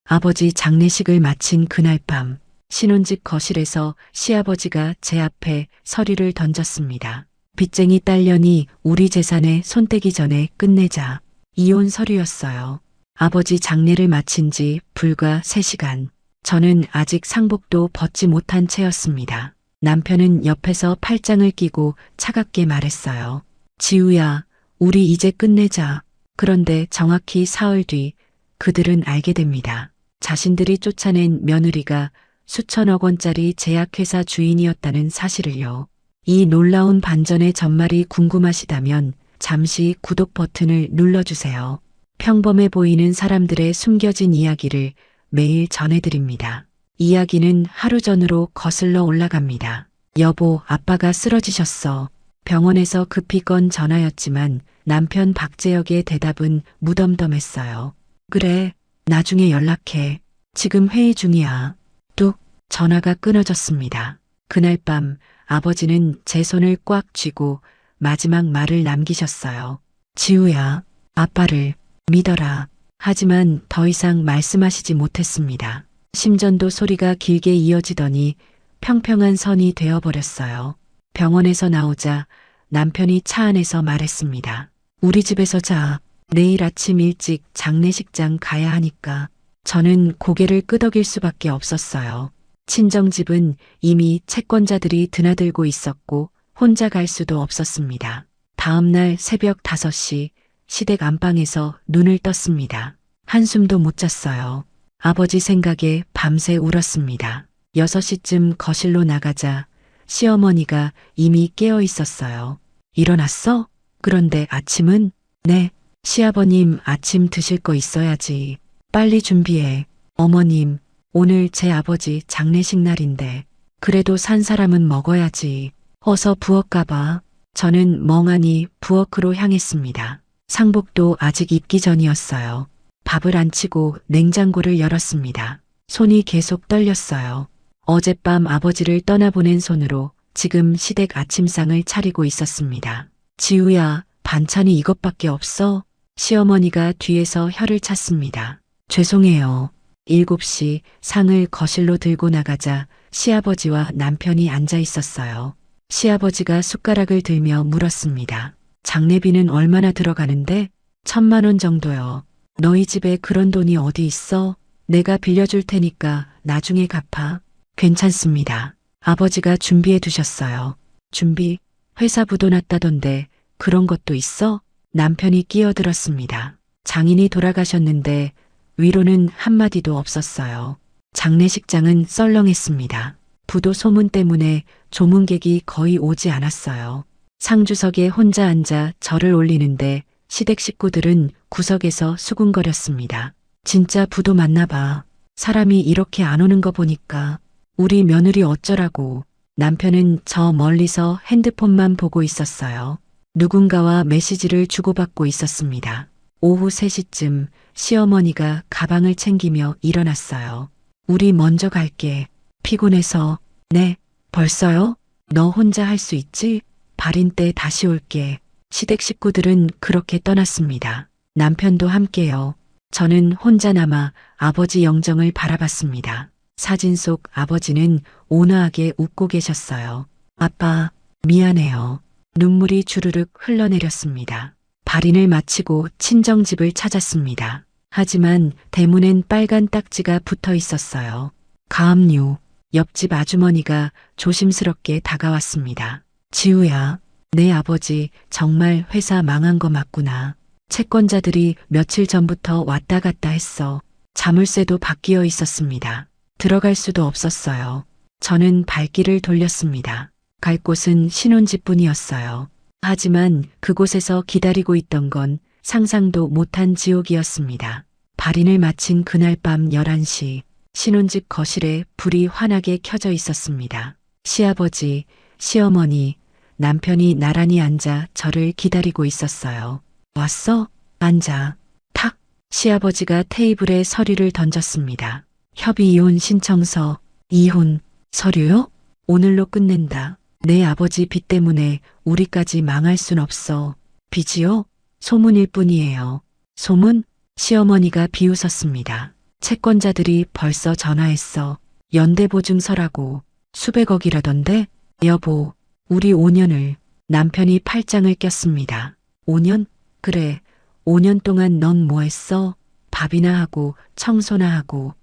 아버지 장례식을 마친 그날 밤, 신혼집 거실에서 시아버지가 제 앞에 서류를 던졌습니다. 빚쟁이 딸년이 우리 재산에 손대기 전에 끝내자. 이혼 서류였어요. 아버지 장례를 마친 지 불과 3시간. 저는 아직 상복도 벗지 못한 채였습니다. 남편은 옆에서 팔짱을 끼고 차갑게 말했어요. 지우야, 우리 이제 끝내자. 그런데 정확히 사흘 뒤 그들은 알게 됩니다. 자신들이 쫓아낸 며느리가 수천억 원짜리 제약회사 주인이었다는 사실을요. 이 놀라운 반전의 전말이 궁금하시다면 잠시 구독 버튼을 눌러주세요. 평범해 보이는 사람들의 숨겨진 이야기를 매일 전해드립니다. 이야기는 하루 전으로 거슬러 올라갑니다. 여보, 아빠가 쓰러지셨어. 병원에서 급히 건 전화였지만 남편 박재혁의 대답은 무덤덤했어요. 그래, 나중에 연락해. 지금 회의 중이야. 뚝, 전화가 끊어졌습니다. 그날 밤 아버지는 제 손을 꽉 쥐고 마지막 말을 남기셨어요. 지우야, 아빠를 믿어라. 하지만 더 이상 말씀하시지 못했습니다. 심전도 소리가 길게 이어지더니 평평한 선이 되어버렸어요. 병원에서 나오자 남편이 차 안에서 말했습니다. 우리 집에서 자. 내일 아침 일찍 장례식장 가야 하니까. 저는 고개를 끄덕일 수밖에 없었어요. 친정집은 이미 채권자들이 드나들고 있었고 혼자 갈 수도 없었습니다. 다음 날 새벽 5시 시댁 안방에서 눈을 떴습니다. 한숨도 못 잤어요. 아버지 생각에 밤새 울었습니다. 6시쯤 거실로 나가자 시어머니가 이미 깨어 있었어요. 일어났어? 그런데 아침은? 네. 시아버님 아침 드실 거 있어야지. 빨리 준비해. 어머님, 오늘 제 아버지 장례식 날인데 그래도 산 사람은 먹어야지. 어서 부엌 가봐. 저는 멍하니 부엌으로 향했습니다. 상복도 아직 입기 전이었어요. 밥을 안 치고 냉장고를 열었습니다. 손이 계속 떨렸어요. 어젯밤 아버지를 떠나보낸 손으로 지금 시댁 아침상을 차리고 있었습니다. 지우야, 반찬이 이것밖에 없어? 시어머니가 뒤에서 혀를 찼습니다. 죄송해요. 7시 상을 거실로 들고 나가자 시아버지와 남편이 앉아 있었어요. 시아버지가 숟가락을 들며 물었습니다. 장례비는 얼마나 들어가는데? 1,000만 원 정도요. 너희 집에 그런 돈이 어디 있어? 내가 빌려줄 테니까 나중에 갚아. 괜찮습니다. 아버지가 준비해 두셨어요. 준비? 회사 부도 났다던데 그런 것도 있어? 남편이 끼어들었습니다. 장인이 돌아가셨는데 위로는 한마디도 없었어요. 장례식장은 썰렁했습니다. 부도 소문 때문에 조문객이 거의 오지 않았어요. 상주석에 혼자 앉아 절을 올리는데 시댁 식구들은 구석에서 수군거렸습니다. 진짜 부도 맞나 봐. 사람이 이렇게 안 오는 거 보니까. 우리 며느리 어쩌라고. 남편은 저 멀리서 핸드폰만 보고 있었어요. 누군가와 메시지를 주고받고 있었습니다. 오후 3시쯤 시어머니가 가방을 챙기며 일어났어요. 우리 먼저 갈게. 피곤해서. 네, 벌써요? 너 혼자 할 수 있지? 발인 때 다시 올게. 시댁 식구들은 그렇게 떠났습니다. 남편도 함께요. 저는 혼자 남아 아버지 영정을 바라봤습니다. 사진 속 아버지는 온화하게 웃고 계셨어요. 아빠, 미안해요. 눈물이 주르륵 흘러내렸습니다. 발인을 마치고 친정집을 찾았습니다. 하지만 대문엔 빨간 딱지가 붙어 있었어요. 가압류. 옆집 아주머니가 조심스럽게 다가왔습니다. 지우야, 내 아버지 정말 회사 망한 거 맞구나. 채권자들이 며칠 전부터 왔다 갔다 했어. 자물쇠도 바뀌어 있었습니다. 들어갈 수도 없었어요. 저는 발길을 돌렸습니다. 갈 곳은 신혼집뿐이었어요. 하지만 그곳에서 기다리고 있던 건 상상도 못한 지옥이었습니다. 발인을 마친 그날 밤 11시, 신혼집 거실에 불이 환하게 켜져 있었습니다. 시아버지, 시어머니, 남편이 나란히 앉아 저를 기다리고 있었어요. 왔어? 앉아. 탁! 시아버지가 테이블에 서류를 던졌습니다. 협의 이혼 신청서, 이혼, 서류요? 오늘로 끝낸다. 내 아버지 빚 때문에 우리까지 망할 순 없어. 빚이요? 소문일 뿐이에요. 소문? 시어머니가 비웃었습니다. 채권자들이 벌써 전화했어. 연대보증서라고 수백억이라던데? 여보, 우리 5년을. 남편이 팔짱을 꼈습니다. 5년? 그래, 5년 동안 넌 뭐 했어? 밥이나 하고 청소나 하고.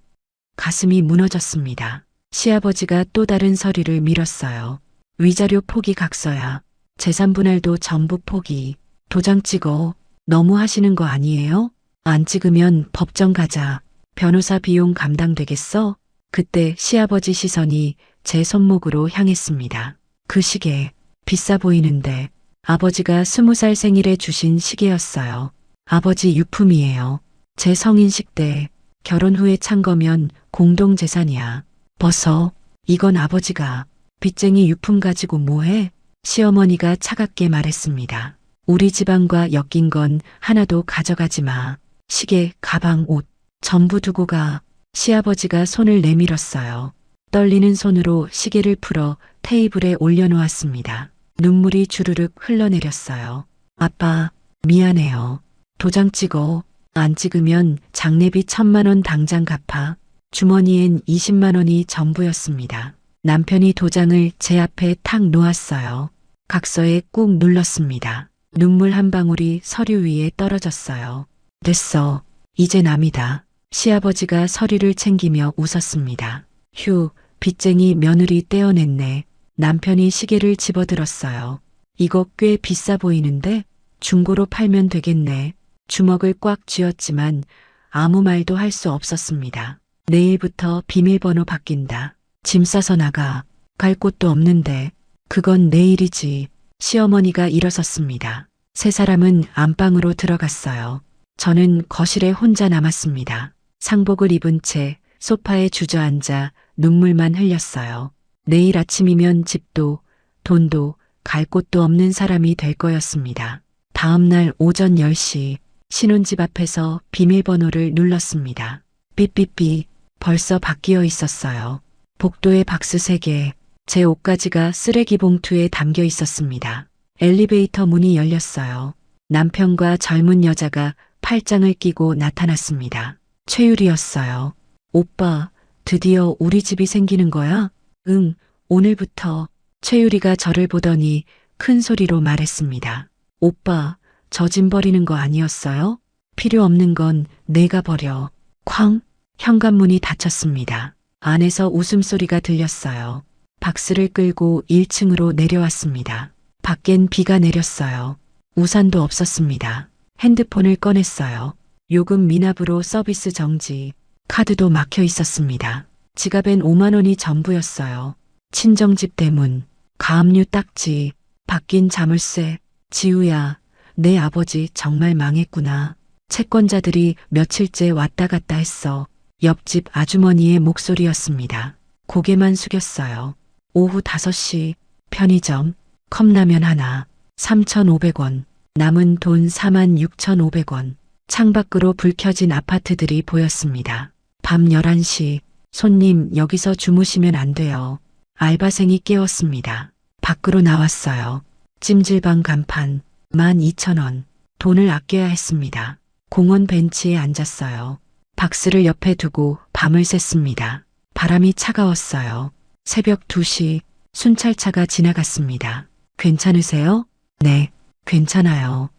가슴이 무너졌습니다. 시아버지가 또 다른 서류를 밀었어요. 위자료 포기 각서야. 재산 분할도 전부 포기. 도장 찍어. 너무 하시는 거 아니에요? 안 찍으면 법정 가자. 변호사 비용 감당되겠어? 그때 시아버지 시선이 제 손목으로 향했습니다. 그 시계, 비싸 보이는데 아버지가 20살 생일에 주신 시계였어요. 아버지 유품이에요. 제 성인식 때 결혼 후에 찬 거면 공동재산이야. 벗어. 이건 아버지가. 빚쟁이 유품 가지고 뭐해? 시어머니가 차갑게 말했습니다. 우리 집안과 엮인 건 하나도 가져가지 마. 시계, 가방, 옷 전부 두고 가. 시아버지가 손을 내밀었어요. 떨리는 손으로 시계를 풀어 테이블에 올려놓았습니다. 눈물이 주르륵 흘러내렸어요. 아빠, 미안해요. 도장 찍어. 안 찍으면 장례비 1,000만 원 당장 갚아. 주머니엔 20만 원이 전부였습니다. 남편이 도장을 제 앞에 탁 놓았어요. 각서에 꾹 눌렀습니다. 눈물 한 방울이 서류 위에 떨어졌어요. 됐어. 이제 남이다. 시아버지가 서류를 챙기며 웃었습니다. 휴, 빚쟁이 며느리 떼어냈네. 남편이 시계를 집어들었어요. 이거 꽤 비싸 보이는데 중고로 팔면 되겠네. 주먹을 꽉 쥐었지만 아무 말도 할 수 없었습니다. 내일부터 비밀번호 바뀐다. 짐 싸서 나가. 갈 곳도 없는데. 그건 내일이지. 시어머니가 일어섰습니다. 세 사람은 안방으로 들어갔어요. 저는 거실에 혼자 남았습니다. 상복을 입은 채 소파에 주저앉아 눈물만 흘렸어요. 내일 아침이면 집도 돈도 갈 곳도 없는 사람이 될 거였습니다. 다음 날 오전 10시 신혼집 앞에서 비밀번호를 눌렀습니다. 삐삐삐 벌써 바뀌어 있었어요. 복도에 박스 3개, 제 옷가지가 쓰레기 봉투에 담겨 있었습니다. 엘리베이터 문이 열렸어요. 남편과 젊은 여자가 팔짱을 끼고 나타났습니다. 최유리였어요. 오빠, 드디어 우리 집이 생기는 거야? 응, 오늘부터. 최유리가 저를 보더니 큰 소리로 말했습니다. 오빠, 저 짐 버리는 거 아니었어요? 필요 없는 건 내가 버려. 쾅! 현관문이 닫혔습니다. 안에서 웃음소리가 들렸어요. 박스를 끌고 1층으로 내려왔습니다. 밖엔 비가 내렸어요. 우산도 없었습니다. 핸드폰을 꺼냈어요. 요금 미납으로 서비스 정지. 카드도 막혀 있었습니다. 지갑엔 5만 원이 전부였어요. 친정집 대문, 가압류 딱지, 바뀐 자물쇠. 지우야, 내 아버지 정말 망했구나. 채권자들이 며칠째 왔다 갔다 했어. 옆집 아주머니의 목소리였습니다. 고개만 숙였어요. 오후 5시 편의점 컵라면 하나 3,500원. 남은 돈 46,500원. 창밖으로 불 켜진 아파트들이 보였습니다. 밤 11시 손님 여기서 주무시면 안 돼요. 알바생이 깨웠습니다. 밖으로 나왔어요. 찜질방 간판 12,000원. 돈을 아껴야 했습니다. 공원 벤치에 앉았어요. 박스를 옆에 두고 밤을 샜습니다. 바람이 차가웠어요. 새벽 2시 순찰차가 지나갔습니다. 괜찮으세요? 네, 괜찮아요.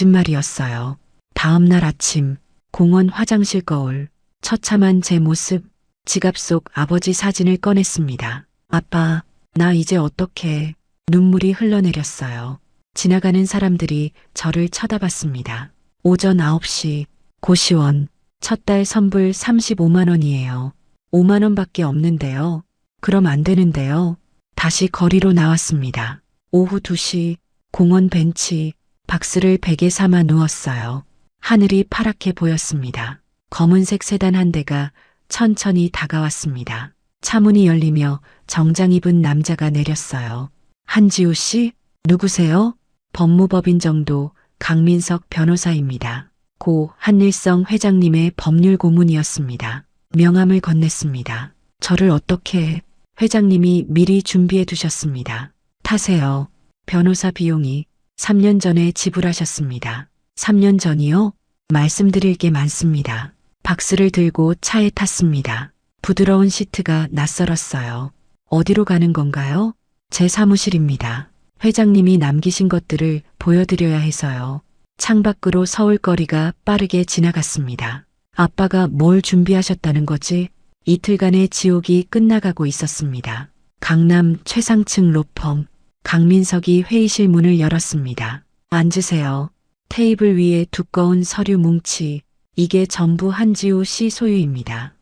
거짓말이었어요. 다음 날 아침 공원 화장실 거울, 처참한 제 모습, 지갑 속 아버지 사진을 꺼냈습니다. 아빠, 나 이제 어떡해. 눈물이 흘러내렸어요. 지나가는 사람들이 저를 쳐다봤습니다. 오전 9시 고시원, 첫 달 선불 35만 원이에요. 5만 원밖에 없는데요. 그럼 안 되는데요. 다시 거리로 나왔습니다. 오후 2시 공원 벤치, 박스를 베개 삼아 누웠어요. 하늘이 파랗게 보였습니다. 검은색 세단 한 대가 천천히 다가왔습니다. 차문이 열리며 정장 입은 남자가 내렸어요. 한지우 씨? 누구세요? 법무법인 정도 강민석 변호사입니다. 고 한일성 회장님의 법률 고문이었습니다. 명함을 건넸습니다. 저를 어떻게 회장님이 미리 준비해 두셨습니다. 타세요. 변호사 비용이 3년 전에 지불하셨습니다. 3년 전이요? 말씀드릴 게 많습니다. 박스를 들고 차에 탔습니다. 부드러운 시트가 낯설었어요. 어디로 가는 건가요? 제 사무실입니다. 회장님이 남기신 것들을 보여드려야 해서요. 창밖으로 서울거리가 빠르게 지나갔습니다. 아빠가 뭘 준비하셨다는 거지? 이틀간의 지옥이 끝나가고 있었습니다. 강남 최상층 로펌. 강민석이 회의실 문을 열었습니다. 앉으세요. 테이블 위에 두꺼운 서류 뭉치. 이게 전부 한지우 씨 소유입니다.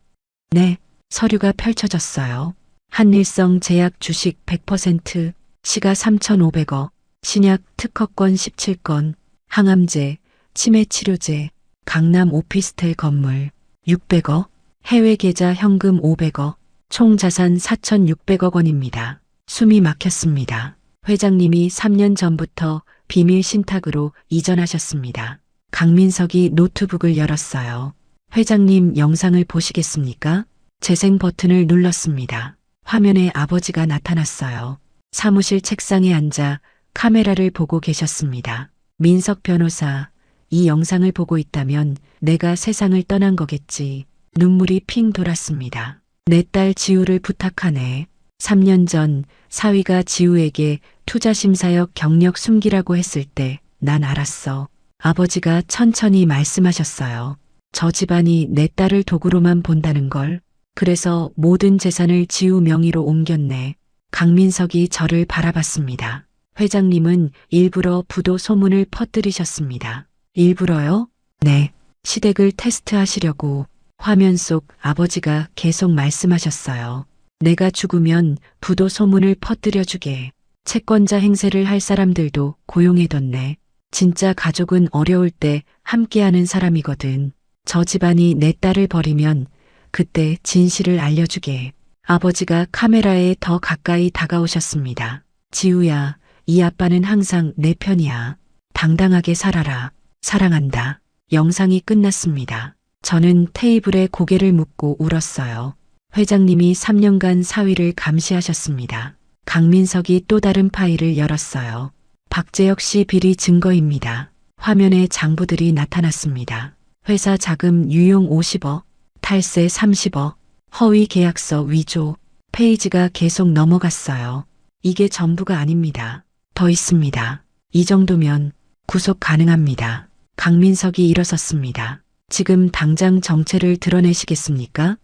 네, 서류가 펼쳐졌어요. 한일성 제약 주식 100%, 시가 3,500억, 신약 특허권 17건, 항암제, 치매치료제, 강남 오피스텔 건물 600억, 해외 계좌 현금 500억, 총 자산 4,600억 원입니다. 숨이 막혔습니다. 회장님이 3년 전부터 비밀 신탁으로 이전하셨습니다. 강민석이 노트북을 열었어요. 회장님 영상을 보시겠습니까? 재생 버튼을 눌렀습니다. 화면에 아버지가 나타났어요. 사무실 책상에 앉아 카메라를 보고 계셨습니다. 민석 변호사, 이 영상을 보고 있다면 내가 세상을 떠난 거겠지. 눈물이 핑 돌았습니다. 내 딸 지우를 부탁하네. 3년 전 사위가 지우에게 투자심사역 경력 숨기라고 했을 때 난 알았어. 아버지가 천천히 말씀하셨어요. 저 집안이 내 딸을 도구로만 본다는 걸. 그래서 모든 재산을 지우 명의로 옮겼네. 강민석이 저를 바라봤습니다. 회장님은 일부러 부도 소문을 퍼뜨리셨습니다. 일부러요? 네. 시댁을 테스트하시려고. 화면 속 아버지가 계속 말씀하셨어요. 내가 죽으면 부도 소문을 퍼뜨려주게. 채권자 행세를 할 사람들도 고용해뒀네. 진짜 가족은 어려울 때 함께하는 사람이거든. 저 집안이 내 딸을 버리면 그때 진실을 알려주게. 아버지가 카메라에 더 가까이 다가오셨습니다. 지우야, 이 아빠는 항상 내 편이야. 당당하게 살아라. 사랑한다. 영상이 끝났습니다. 저는 테이블에 고개를 묻고 울었어요. 회장님이 3년간 사위를 감시하셨습니다. 강민석이 또 다른 파일을 열었어요. 박재혁 씨 비리 증거입니다. 화면에 장부들이 나타났습니다. 회사 자금 유용 50억, 탈세 30억, 허위 계약서 위조, 페이지가 계속 넘어갔어요. 이게 전부가 아닙니다. 더 있습니다. 이 정도면 구속 가능합니다. 강민석이 일어섰습니다. 지금 당장 정체를 드러내시겠습니까?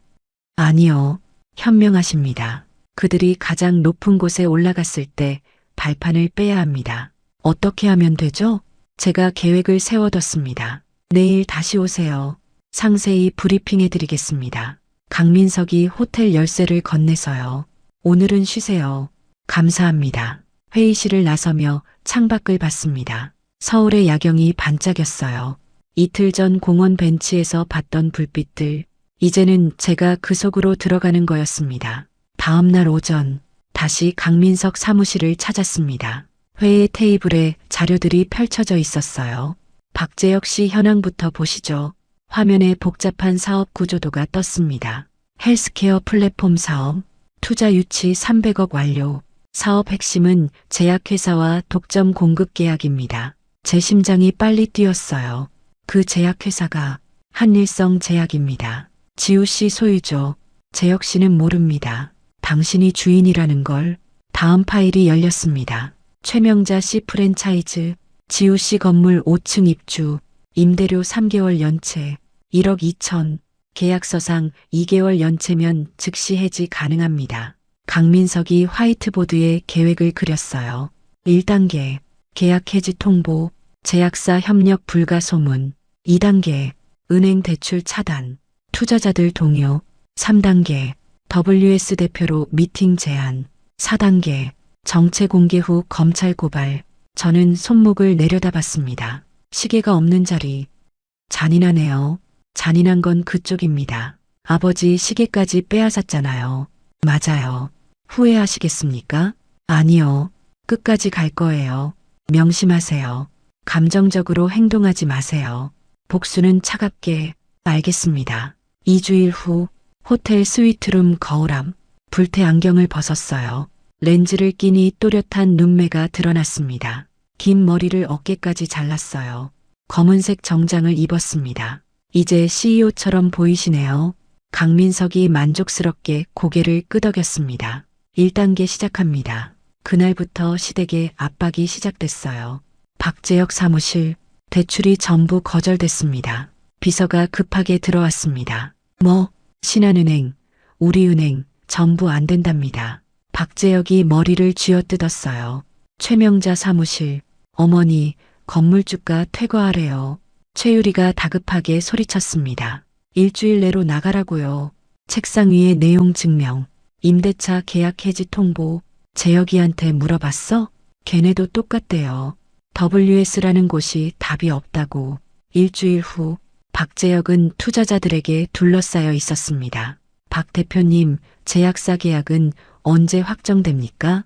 아니요. 현명하십니다. 그들이 가장 높은 곳에 올라갔을 때 발판을 빼야 합니다. 어떻게 하면 되죠? 제가 계획을 세워뒀습니다. 내일 다시 오세요. 상세히 브리핑해 드리겠습니다. 강민석이 호텔 열쇠를 건네서요. 오늘은 쉬세요. 감사합니다. 회의실을 나서며 창밖을 봤습니다. 서울의 야경이 반짝였어요. 이틀 전 공원 벤치에서 봤던 불빛들, 이제는 제가 그 속으로 들어가는 거였습니다. 다음 날 오전, 다시 강민석 사무실을 찾았습니다. 회의 테이블에 자료들이 펼쳐져 있었어요. 박재혁 씨 현황부터 보시죠. 화면에 복잡한 사업 구조도가 떴습니다. 헬스케어 플랫폼 사업, 투자 유치 300억 완료. 사업 핵심은 제약회사와 독점 공급 계약입니다. 제 심장이 빨리 뛰었어요. 그 제약회사가 한일성 제약입니다. 지우 씨 소유죠. 재혁 씨는 모릅니다. 당신이 주인이라는 걸. 다음 파일이 열렸습니다. 최명자 씨 프랜차이즈, 지우 씨 건물 5층 입주, 임대료 3개월 연체, 1억 2천, 계약서상 2개월 연체면 즉시 해지 가능합니다. 강민석이 화이트보드에 계획을 그렸어요. 1단계, 계약 해지 통보, 제약사 협력 불가 소문. 2단계, 은행 대출 차단, 투자자들 동요. 3단계, WS 대표로 미팅 제안. 4단계, 정체 공개 후 검찰 고발. 저는 손목을 내려다봤습니다. 시계가 없는 자리. 잔인하네요. 잔인한 건 그쪽입니다. 아버지 시계까지 빼앗았잖아요. 맞아요. 후회하시겠습니까? 아니요. 끝까지 갈 거예요. 명심하세요. 감정적으로 행동하지 마세요. 복수는 차갑게. 알겠습니다. 2주일 후 호텔 스위트룸 거울암. 불태 안경을 벗었어요. 렌즈를 끼니 또렷한 눈매가 드러났습니다. 긴 머리를 어깨까지 잘랐어요. 검은색 정장을 입었습니다. 이제 CEO처럼 보이시네요. 강민석이 만족스럽게 고개를 끄덕였습니다. 1단계 시작합니다. 그날부터 시댁의 압박이 시작됐어요. 박재혁 사무실, 대출이 전부 거절됐습니다. 비서가 급하게 들어왔습니다. 신한은행, 우리은행, 전부 안 된답니다. 박재혁이 머리를 쥐어뜯었어요. 최명자 사무실, 어머니, 건물주가 퇴거하래요. 최유리가 다급하게 소리쳤습니다. 일주일 내로 나가라고요. 책상 위에 내용 증명, 임대차 계약 해지 통보, 재혁이한테 물어봤어? 걔네도 똑같대요. WS라는 곳이 답이 없다고. 일주일 후 박재혁은 투자자들에게 둘러싸여 있었습니다. 박 대표님, 제약사 계약은 언제 확정됩니까?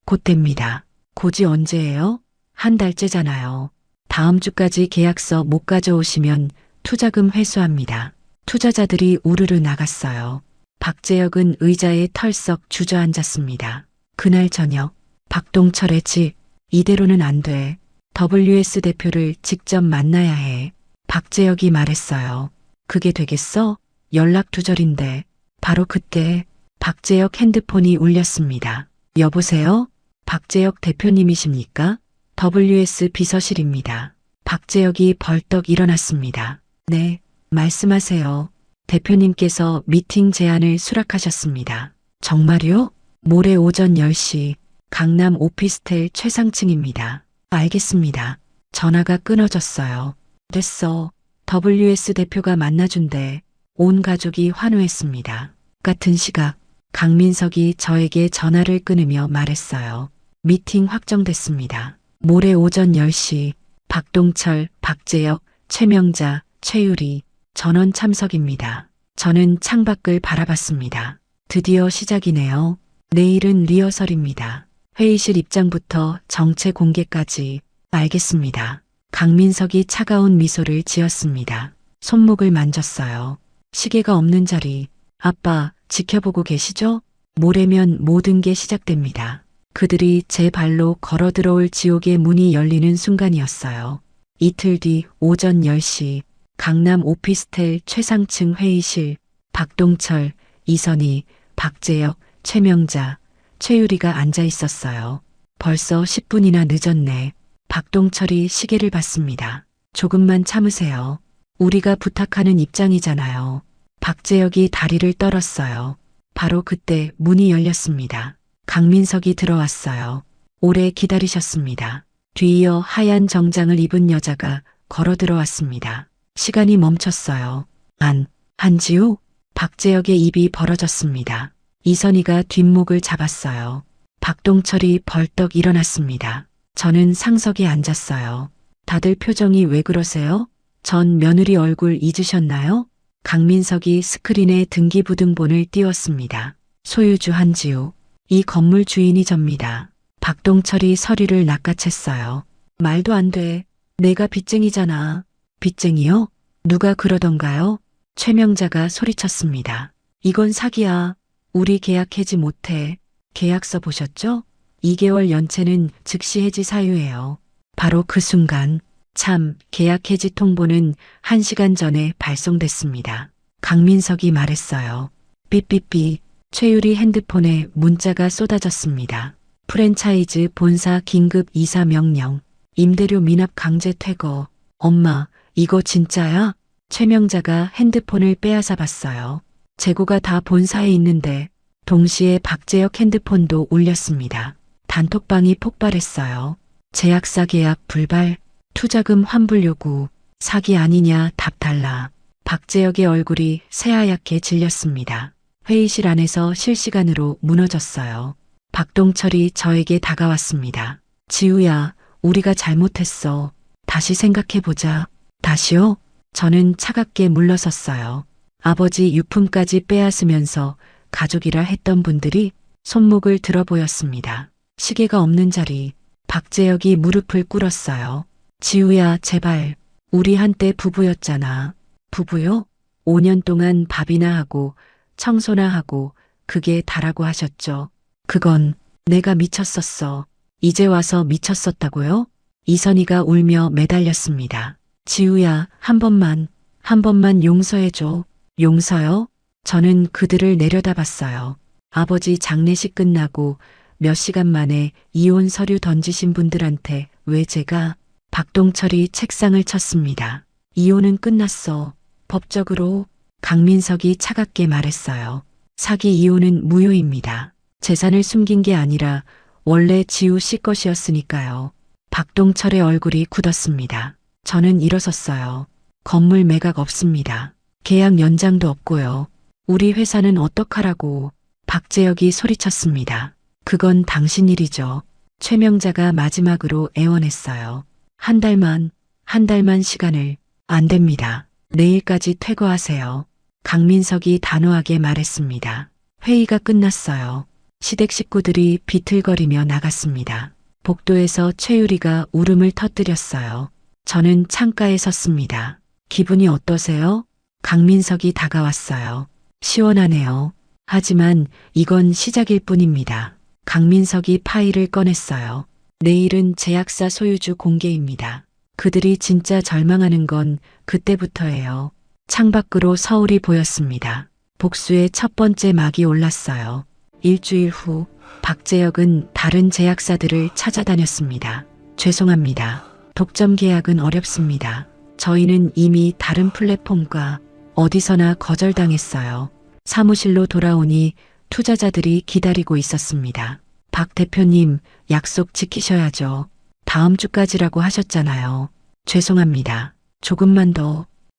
곧 됩니다. 곧이 언제예요? 한 달째잖아요. 다음 주까지 계약서 못 가져오시면 투자금 회수합니다. 투자자들이 우르르 나갔어요. 박재혁은 의자에 털썩 주저앉았습니다. 그날 저녁, 박동철의 집, 이대로는 안 돼. WS 대표를 직접 만나야 해. 박재혁이 말했어요. 그게 되겠어? 연락 두절인데. 바로 그때 박재혁 핸드폰이 울렸습니다. 여보세요? 박재혁 대표님이십니까? WS 비서실입니다. 박재혁이 벌떡 일어났습니다. 네, 말씀하세요. 대표님께서 미팅 제안을 수락하셨습니다. 정말요? 모레 오전 10시 강남 오피스텔 최상층입니다. 알겠습니다. 전화가 끊어졌어요. 됐어. WS 대표가 만나준대. 온 가족이 환호했습니다. 같은 시각 강민석이 저에게 전화를 끊으며 말했어요. 미팅 확정됐습니다. 모레 오전 10시 박동철, 박재혁, 최명자, 최유리, 전원 참석입니다. 저는 창밖을 바라봤습니다. 드디어 시작이네요. 내일은 리허설입니다. 회의실 입장부터 정체 공개까지. 알겠습니다. 강민석이 차가운 미소를 지었습니다. 손목을 만졌어요. 시계가 없는 자리. 아빠, 지켜보고 계시죠? 모레면 모든 게 시작됩니다. 그들이 제 발로 걸어 들어올 지옥의 문이 열리는 순간이었어요. 이틀 뒤 오전 10시 강남 오피스텔 최상층 회의실. 박동철, 이선희, 박재혁, 최명자, 최유리가 앉아 있었어요. 벌써 10분이나 늦었네. 박동철이 시계를 봤습니다. 조금만 참으세요. 우리가 부탁하는 입장이잖아요. 박재혁이 다리를 떨었어요. 바로 그때 문이 열렸습니다. 강민석이 들어왔어요. 오래 기다리셨습니다. 뒤이어 하얀 정장을 입은 여자가 걸어 들어왔습니다. 시간이 멈췄어요. 한지우? 박재혁의 입이 벌어졌습니다. 이선희가 뒷목을 잡았어요. 박동철이 벌떡 일어났습니다. 저는 상석에 앉았어요. 다들 표정이 왜 그러세요? 전 며느리 얼굴 잊으셨나요? 강민석이 스크린에 등기부등본을 띄웠습니다. 소유주 한지우. 이 건물 주인이 접니다. 박동철이 서류를 낚아챘어요. 말도 안 돼. 내가 빚쟁이잖아. 빚쟁이요? 누가 그러던가요? 최명자가 소리쳤습니다. 이건 사기야. 우리 계약 해지 못해. 계약서 보셨죠? 2개월 연체는 즉시 해지 사유예요. 바로 그 순간 계약 해지 통보는 1시간 전에 발송됐습니다. 강민석이 말했어요. 삐삐삐. 최유리 핸드폰에 문자가 쏟아졌습니다. 프랜차이즈 본사 긴급 이사 명령. 임대료 미납 강제 퇴거. 엄마, 이거 진짜야? 최명자가 핸드폰을 빼앗아 봤어요. 재고가 다 본사에 있는데 동시에 박재혁 핸드폰도 울렸습니다. 단톡방이 폭발했어요. 제약사 계약 불발, 투자금 환불 요구, 사기 아니냐 답 달라. 박재혁의 얼굴이 새하얗게 질렸습니다. 회의실 안에서 실시간으로 무너졌어요. 박동철이 저에게 다가왔습니다. 지우야, 우리가 잘못했어. 다시 생각해보자. 다시요? 저는 차갑게 물러섰어요. 아버지 유품까지 빼앗으면서 가족이라 했던 분들이 손목을 들어 보였습니다. 시계가 없는 자리, 박재혁이 무릎을 꿇었어요. 지우야, 제발. 우리 한때 부부였잖아. 부부요? 5년 동안 밥이나 하고 청소나 하고 그게 다라고 하셨죠. 그건 내가 미쳤었어. 이제 와서 미쳤었다고요? 이선희가 울며 매달렸습니다. 지우야, 한 번만, 한 번만 용서해줘. 용서요? 저는 그들을 내려다봤어요. 아버지 장례식 끝나고 몇 시간 만에 이혼 서류 던지신 분들한테 왜 제가 박동철이 책상을 쳤습니다. 이혼은 끝났어. 법적으로. 강민석이 차갑게 말했어요. 사기 이혼은 무효입니다. 재산을 숨긴 게 아니라 원래 지우 씨 것이었으니까요. 박동철의 얼굴이 굳었습니다. 저는 일어섰어요. 건물 매각 없습니다. 계약 연장도 없고요. 우리 회사는 어떡하라고. 박재혁이 소리쳤습니다. 그건 당신 일이죠. 최명자가 마지막으로 애원했어요. 한 달만 시간을. 안 됩니다. 내일까지 퇴거하세요. 강민석이 단호하게 말했습니다. 회의가 끝났어요. 시댁 식구들이 비틀거리며 나갔습니다. 복도에서 최유리가 울음을 터뜨렸어요. 저는 창가에 섰습니다. 기분이 어떠세요? 강민석이 다가왔어요. 시원하네요. 하지만 이건 시작일 뿐입니다. 강민석이 파일을 꺼냈어요. 내일은 제약사 소유주 공개입니다. 그들이 진짜 절망하는 건 그때부터예요. 창밖으로 서울이 보였습니다. 복수의 첫 번째 막이 올랐어요. 일주일 후 박재혁은 다른 제약사들을 찾아다녔습니다. 죄송합니다. 독점 계약은 어렵습니다. 저희는 이미 다른 플랫폼과 어디서나 거절당했어요. 사무실로 돌아오니 투자자들이 기다리고 있었습니다. 박 대표님, 약속 지키셔야죠. 다음 주까지라고 하셨잖아요. 죄송합니다. 조금만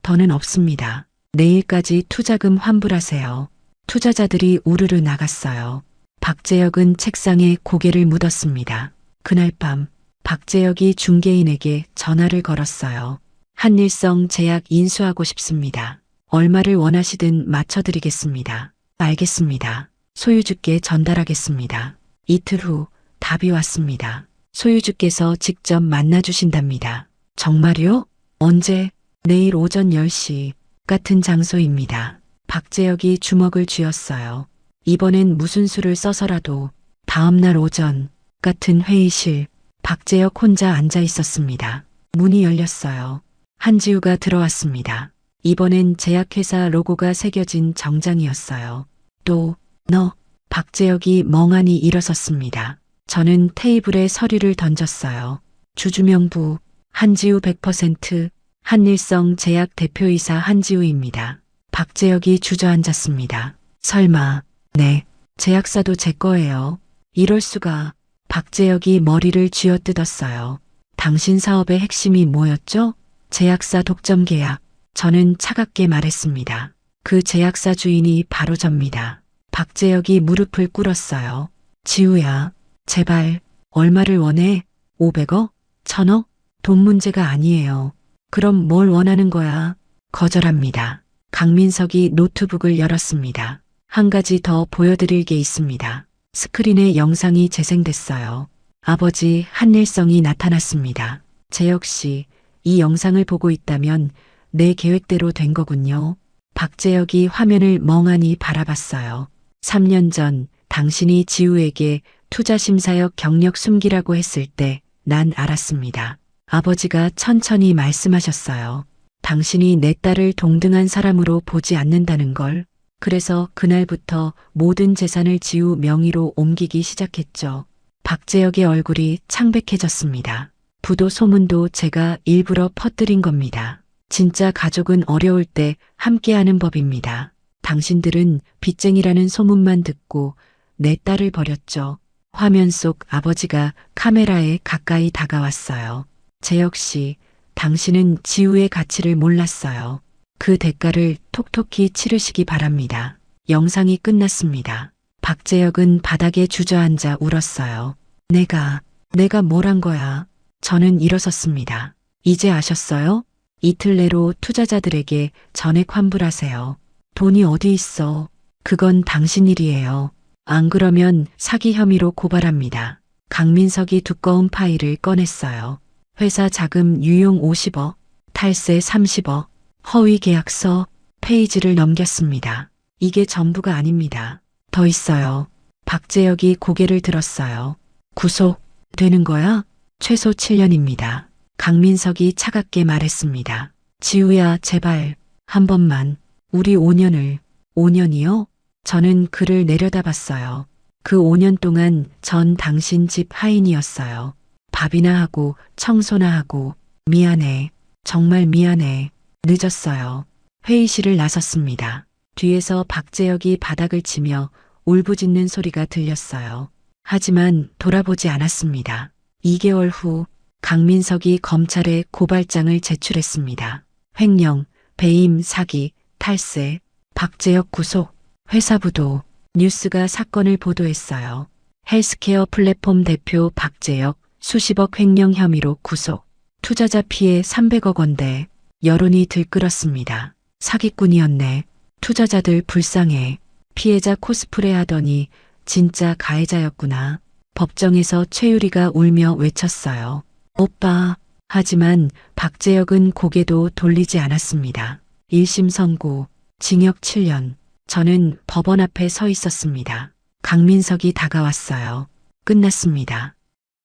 더는 없습니다. 내일까지 투자금 환불하세요. 투자자들이 우르르 나갔어요. 박재혁은 책상에 고개를 묻었습니다. 그날 밤 박재혁이 중개인에게 전화를 걸었어요. 한일성 제약 인수하고 싶습니다. 얼마를 원하시든 맞춰드리겠습니다. 알겠습니다. 소유주께 전달하겠습니다. 이틀 후 답이 왔습니다. 소유주께서 직접 만나주신답니다. 정말요? 언제? 내일 오전 10시 같은 장소입니다. 박재혁이 주먹을 쥐었어요. 이번엔 무슨 수를 써서라도 다음날 오전 같은 회의실 박재혁 혼자 앉아 있었습니다. 문이 열렸어요. 한지우가 들어왔습니다. 이번엔 제약회사 로고가 새겨진 정장이었어요. 또 너. 박재혁이 멍하니 일어섰습니다. 저는 테이블에 서류를 던졌어요. 주주명부 한지우 100% 한일성 제약 대표이사 한지우입니다. 박재혁이 주저앉았습니다. 설마. 네. 제약사도 제 거예요. 이럴 수가. 박재혁이 머리를 쥐어뜯었어요. 당신 사업의 핵심이 뭐였죠? 제약사 독점 계약. 저는 차갑게 말했습니다. 그 제약사 주인이 바로 접니다. 박재혁이 무릎을 꿇었어요. 지우야, 제발, 얼마를 원해? 500억? 1000억? 돈 문제가 아니에요. 그럼 뭘 원하는 거야? 거절합니다. 강민석이 노트북을 열었습니다. 한 가지 더 보여드릴 게 있습니다. 스크린에 영상이 재생됐어요. 아버지 한일성이 나타났습니다. 재혁 씨, 이 영상을 보고 있다면 내 계획대로 된 거군요. 박재혁이 화면을 멍하니 바라봤어요. 3년 전 당신이 지우에게 투자심사역 경력 숨기라고 했을 때 난 알았습니다. 아버지가 천천히 말씀하셨어요. 당신이 내 딸을 동등한 사람으로 보지 않는다는 걸. 그래서 그날부터 모든 재산을 지우 명의로 옮기기 시작했죠. 박재혁의 얼굴이 창백해졌습니다. 부도 소문도 제가 일부러 퍼뜨린 겁니다. 진짜 가족은 어려울 때 함께하는 법입니다. 당신들은 빚쟁이라는 소문만 듣고 내 딸을 버렸죠. 화면 속 아버지가 카메라에 가까이 다가왔어요. 재혁 씨, 당신은 지우의 가치를 몰랐어요. 그 대가를 톡톡히 치르시기 바랍니다. 영상이 끝났습니다. 박재혁은 바닥에 주저앉아 울었어요. 내가 뭘 한 거야? 저는 일어섰습니다. 이제 아셨어요? 이틀 내로 투자자들에게 전액 환불하세요. 돈이 어디 있어? 그건 당신 일이에요. 안 그러면 사기 혐의로 고발합니다. 강민석이 두꺼운 파일을 꺼냈어요. 회사 자금 유용 50억, 탈세 30억, 허위 계약서, 페이지를 넘겼습니다. 이게 전부가 아닙니다. 더 있어요. 박재혁이 고개를 들었어요. 구속 되는 거야? 최소 7년입니다. 강민석이 차갑게 말했습니다. 지우야, 제발 한 번만, 우리 5년을, 5년이요? 저는 그를 내려다봤어요. 그 5년 동안 전 당신 집 하인이었어요. 밥이나 하고 청소나 하고 미안해. 정말 미안해. 늦었어요. 회의실을 나섰습니다. 뒤에서 박재혁이 바닥을 치며 울부짖는 소리가 들렸어요. 하지만 돌아보지 않았습니다. 2개월 후 강민석이 검찰에 고발장을 제출했습니다. 횡령, 배임, 사기, 탈세, 박재혁 구속, 회사부도 뉴스가 사건을 보도했어요. 헬스케어 플랫폼 대표 박재혁 수십억 횡령 혐의로 구속, 투자자 피해 300억 원대, 여론이 들끓었습니다. 사기꾼이었네. 투자자들 불쌍해. 피해자 코스프레 하더니 진짜 가해자였구나. 법정에서 최유리가 울며 외쳤어요. 오빠. 하지만 박재혁은 고개도 돌리지 않았습니다. 1심 선고, 징역 7년. 저는 법원 앞에 서 있었습니다. 강민석이 다가왔어요. 끝났습니다.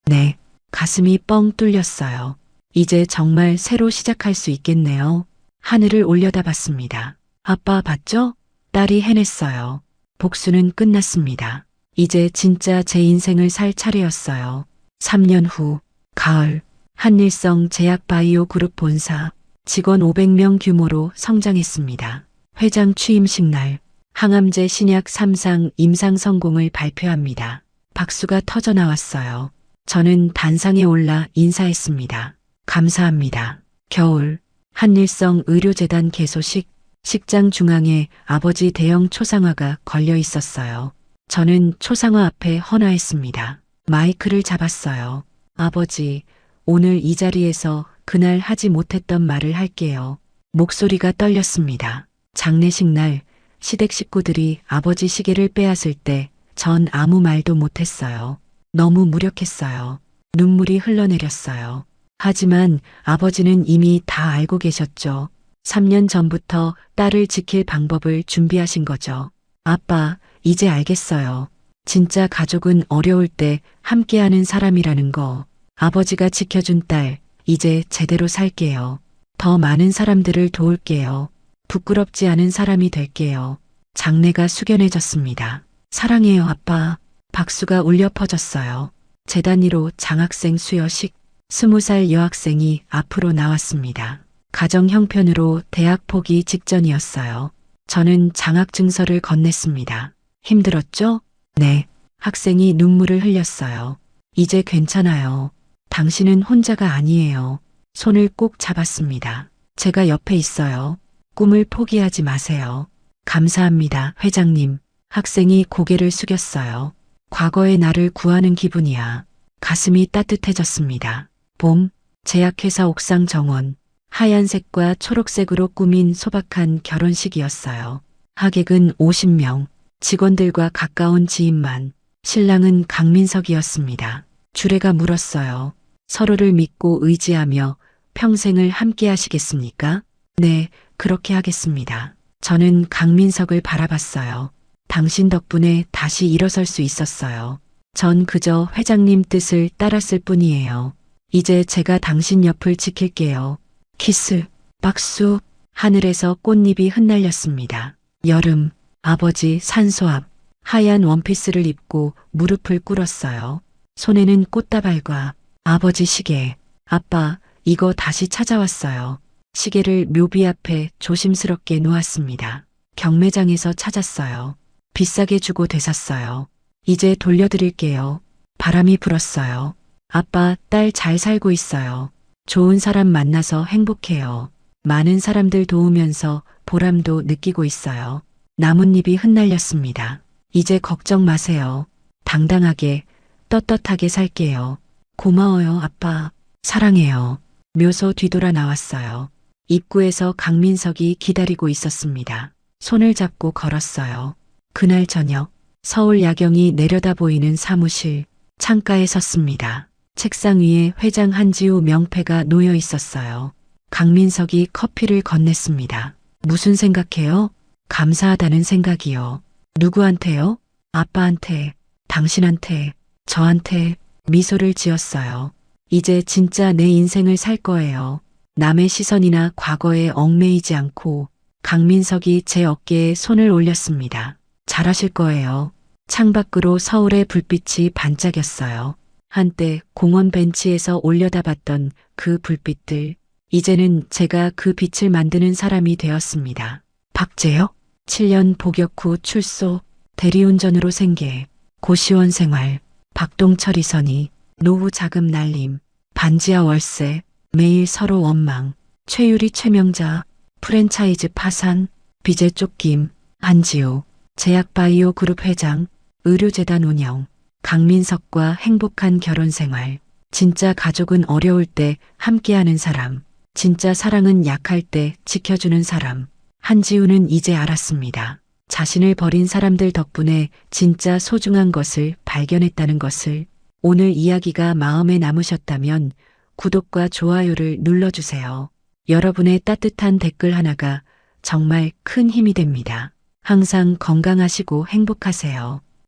네. 가슴이 뻥 뚫렸어요. 이제 정말 새로 시작할 수 있겠네요. 하늘을 올려다봤습니다. 아빠 봤죠? 딸이 해냈어요. 복수는 끝났습니다. 이제 진짜 제 인생을 살 차례였어요. 3년 후, 가을, 한일성 제약바이오 그룹 본사, 직원 500명 규모로 성장했습니다. 회장 취임식 날, 항암제 신약 3상 임상 성공을 발표합니다. 박수가 터져 나왔어요. 저는 단상에 올라 인사했습니다. 감사합니다. 겨울, 한일성 의료재단 개소식, 식장 중앙에 아버지 대형 초상화가 걸려 있었어요. 저는 초상화 앞에 헌화했습니다. 마이크를 잡았어요. 아버지, 오늘 이 자리에서 그날 하지 못했던 말을 할게요. 목소리가 떨렸습니다. 장례식 날 시댁 식구들이 아버지 시계를 빼앗을 때 전 아무 말도 못했어요. 너무 무력했어요. 눈물이 흘러내렸어요. 하지만 아버지는 이미 다 알고 계셨죠. 3년 전부터 딸을 지킬 방법을 준비하신 거죠. 아빠, 이제 알겠어요. 진짜 가족은 어려울 때 함께하는 사람이라는 거. 아버지가 지켜준 딸, 이제 제대로 살게요. 더 많은 사람들을 도울게요. 부끄럽지 않은 사람이 될게요. 장내가 숙연해졌습니다. 사랑해요, 아빠. 박수가 울려 퍼졌어요. 재단 1호 장학생 수여식, 20살 여학생이 앞으로 나왔습니다. 가정 형편으로 대학 포기 직전이었어요. 저는 장학 증서를 건넸습니다. 힘들었죠? 네. 학생이 눈물을 흘렸어요. 이제 괜찮아요. 당신은 혼자가 아니에요. 손을 꼭 잡았습니다. 제가 옆에 있어요. 꿈을 포기하지 마세요. 감사합니다, 회장님. 학생이 고개를 숙였어요. 과거의 나를 구하는 기분이야. 가슴이 따뜻해졌습니다. 봄, 제약회사 옥상 정원, 하얀색과 초록색으로 꾸민 소박한 결혼식이었어요. 하객은 50명, 직원들과 가까운 지인만, 신랑은 강민석이었습니다. 주례가 물었어요. 서로를 믿고 의지하며 평생을 함께 하시겠습니까? 네, 그렇게 하겠습니다. 저는 강민석을 바라봤어요. 당신 덕분에 다시 일어설 수 있었어요. 전 그저 회장님 뜻을 따랐을 뿐이에요. 이제 제가 당신 옆을 지킬게요. 키스, 박수, 하늘에서 꽃잎이 흩날렸습니다. 여름, 아버지 산소 앞, 하얀 원피스를 입고 무릎을 꿇었어요. 손에는 꽃다발과 아버지 시계. 아빠, 이거 다시 찾아왔어요. 시계를 묘비 앞에 조심스럽게 놓았습니다. 경매장에서 찾았어요. 비싸게 주고 되샀어요. 이제 돌려드릴게요. 바람이 불었어요. 아빠, 딸 잘 살고 있어요. 좋은 사람 만나서 행복해요. 많은 사람들 도우면서 보람도 느끼고 있어요. 나뭇잎이 흩날렸습니다. 이제 걱정 마세요. 당당하게, 떳떳하게 살게요. 고마워요, 아빠. 사랑해요. 묘소 뒤돌아 나왔어요. 입구에서 강민석이 기다리고 있었습니다. 손을 잡고 걸었어요. 그날 저녁, 서울 야경이 내려다 보이는 사무실, 창가에 섰습니다. 책상 위에 회장 한지우 명패가 놓여 있었어요. 강민석이 커피를 건넸습니다. 무슨 생각해요? 감사하다는 생각이요. 누구한테요? 아빠한테, 당신한테, 저한테. 미소를 지었어요. 이제 진짜 내 인생을 살 거예요. 남의 시선이나 과거에 얽매이지 않고 강민석이 제 어깨에 손을 올렸습니다. 잘하실 거예요. 창밖으로 서울의 불빛이 반짝였어요. 한때 공원 벤치에서 올려다봤던 그 불빛들, 이제는 제가 그 빛을 만드는 사람이 되었습니다. 박재혁, 7년 복역 후 출소, 대리운전으로 생계, 고시원 생활, 박동철이 선이, 노후 자금 날림, 반지하 월세, 매일 서로 원망, 최유리 최명자, 프랜차이즈 파산, 빚에 쫓김, 안지호, 제약바이오 그룹 회장, 의료재단 운영, 강민석과 행복한 결혼 생활. 진짜 가족은 어려울 때 함께하는 사람, 진짜 사랑은 약할 때 지켜주는 사람. 한지우는 이제 알았습니다. 자신을 버린 사람들 덕분에 진짜 소중한 것을 발견했다는 것을. 오늘 이야기가 마음에 남으셨다면 구독과 좋아요를 눌러주세요. 여러분의 따뜻한 댓글 하나가 정말 큰 힘이 됩니다. 항상 건강하시고 행복하세요.